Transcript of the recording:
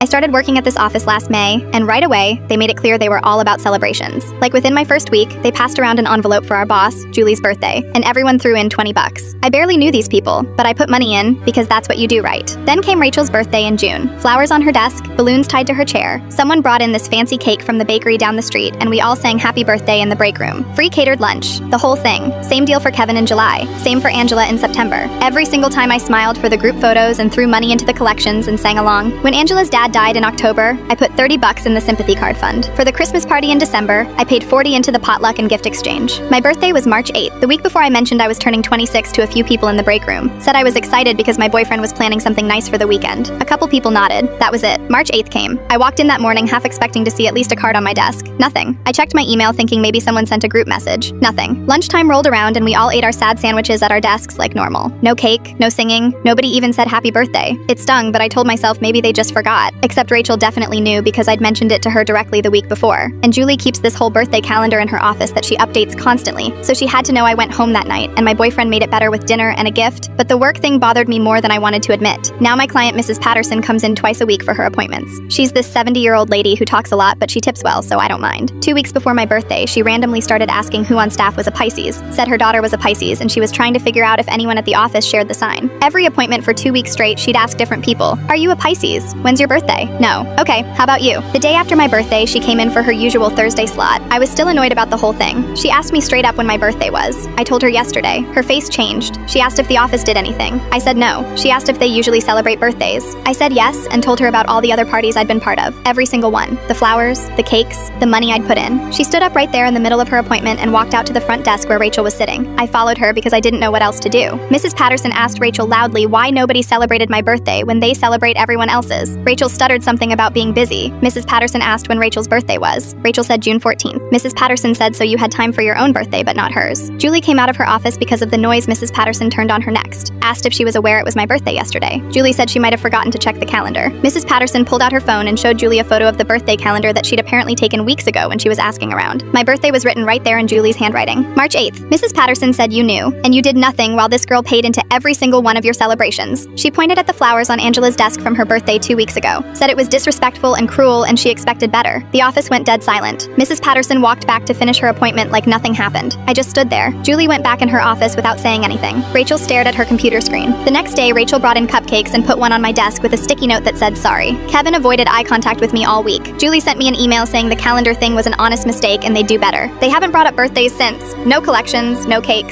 I started working at this office last May, and right away, they made it clear they were all about celebrations. Like within my first week, they passed around an envelope for our boss, Julie's birthday, and everyone threw in $20. I barely knew these people, but I put money in because that's what you do, right? Then came Rachel's birthday in June. Flowers on her desk, balloons tied to her chair. Someone brought in this fancy cake from the bakery down the street, and we all sang happy birthday in the break room. Free catered lunch, the whole thing. Same deal for Kevin in July, same for Angela in September. Every single time I smiled for the group photos and threw money into the collections and sang along. When Angela's dad died in October, I put $30 in the sympathy card fund. For the Christmas party in December, I paid $40 into the potluck and gift exchange. My birthday was March 8th. The week before I mentioned I was turning 26 to a few people in the break room. Said I was excited because my boyfriend was planning something nice for the weekend. A couple people nodded. That was it. March 8th came. I walked in that morning half expecting to see at least a card on my desk. Nothing. I checked my email thinking maybe someone sent a group message. Nothing. Lunchtime rolled around and we all ate our sad sandwiches at our desks like normal. No cake, no singing, nobody even said happy birthday. It stung, but I told myself maybe they just forgot. Except Rachel definitely knew because I'd mentioned it to her directly the week before. And Julie keeps this whole birthday calendar in her office that she updates constantly, so she had to know I went home that night, and my boyfriend made it better with dinner and a gift, but the work thing bothered me more than I wanted to admit. Now my client Mrs. Patterson comes in twice a week for her appointments. She's this 70-year-old lady who talks a lot, but she tips well, so I don't mind. 2 weeks before my birthday, she randomly started asking who on staff was a Pisces, said her daughter was a Pisces, and she was trying to figure out if anyone at the office shared the sign. Every appointment for 2 weeks straight, she'd ask different people, "Are you a Pisces? When's your birthday?" "No." "Okay, how about you?" The day after my birthday, she came in for her usual Thursday slot. I was still annoyed about the whole thing. She asked me straight up when my birthday was. I told her yesterday. Her face changed. She asked if the office did anything. I said no. She asked if they usually celebrate birthdays. I said yes and told her about all the other parties I'd been part of. Every single one. The flowers, the cakes, the money I'd put in. She stood up right there in the middle of her appointment and walked out to the front desk where Rachel was sitting. I followed her because I didn't know what else to do. Mrs. Patterson asked Rachel loudly why nobody celebrated my birthday when they celebrate everyone else's. Rachel stuttered something about being busy. Mrs. Patterson asked when Rachel's birthday was. Rachel said June 14th. Mrs. Patterson said so you had time for your own birthday but not hers. Julie came out of her office because of the noise Mrs. Patterson turned on her next. Asked if she was aware it was my birthday yesterday. Julie said she might have forgotten to check the calendar. Mrs. Patterson pulled out her phone and showed Julie a photo of the birthday calendar that she'd apparently taken weeks ago when she was asking around. My birthday was written right there in Julie's handwriting. March 8th. Mrs. Patterson said you knew, and you did nothing while this girl paid into every single one of your celebrations. She pointed at the flowers on Angela's desk from her birthday 2 weeks ago. Said it was disrespectful and cruel and she expected better. The office went dead silent. Mrs. Patterson walked back to finish her appointment like nothing happened. I just stood there. Julie went back in her office without saying anything. Rachel stared at her computer screen. The next day, Rachel brought in cupcakes and put one on my desk with a sticky note that said sorry. Kevin avoided eye contact with me all week. Julie sent me an email saying the calendar thing was an honest mistake and they'd do better. They haven't brought up birthdays since. No collections, no cakes.